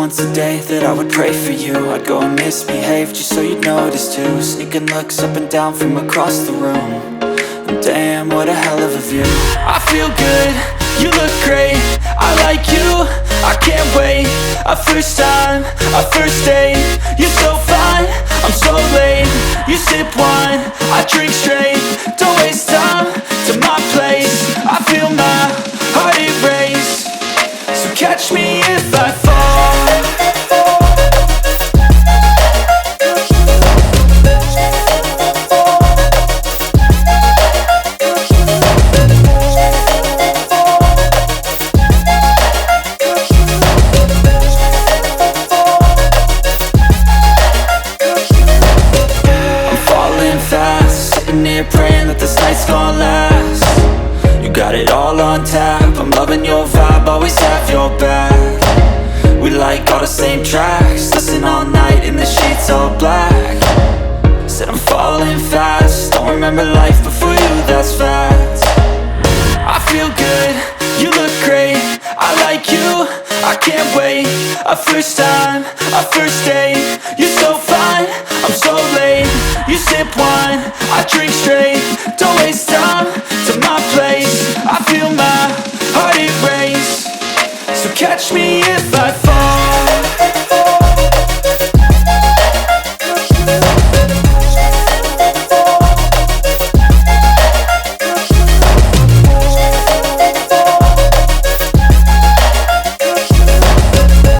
once a day that I would pray for you. I'd go and misbehave just so you'd notice too. Sneaking looks up and down from across the room. And damn, what a hell of a view. I feel good, you look great, I like you, I can't wait. A first time, a first date, you're so fine, I'm so late. You sip wine, I drink straight, don't waste time to my place. I feel my heart erase, so catch me if I fall. Praying that this night's gonna last. You got it all on tap, I'm loving your vibe, always have your back. We like all the same tracks, listen all night in the sheets all black. Said I'm falling fast, don't remember life before you, that's fact. I feel good, you look great, I like you, I can't wait. A first time, a first date, you're so fine, I'm so late. You sip wine, I drink straight, don't waste time to my place. I feel my heart erase, so catch me if